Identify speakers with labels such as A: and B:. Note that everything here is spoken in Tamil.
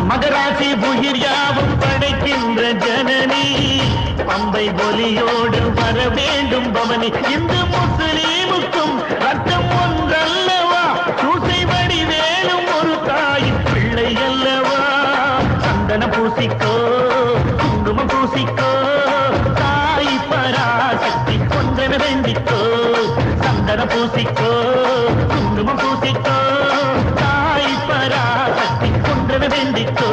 A: மகராசி உயிர் யாவும் படைக்கின்ற ஜனனி பம்பை ஒலியோடு வர வேண்டும் பவனி இந்து முஸ்லீமுக்கும் ரத்தம் ஒன்றல்லவா சூசை வடிவேலும் ஒரு தாயின் பிள்ளை அல்லவா சந்தன பூசிக்கோ குங்குமம் பூசிக்கோ தாய் பராசக்தி கொன்றன வேண்டிக்கோ சந்தன பூசிக்கோ குங்குமம் பூசிக்கோ தாய் பராசக்தி கொன்றன வேண்டிக்கோ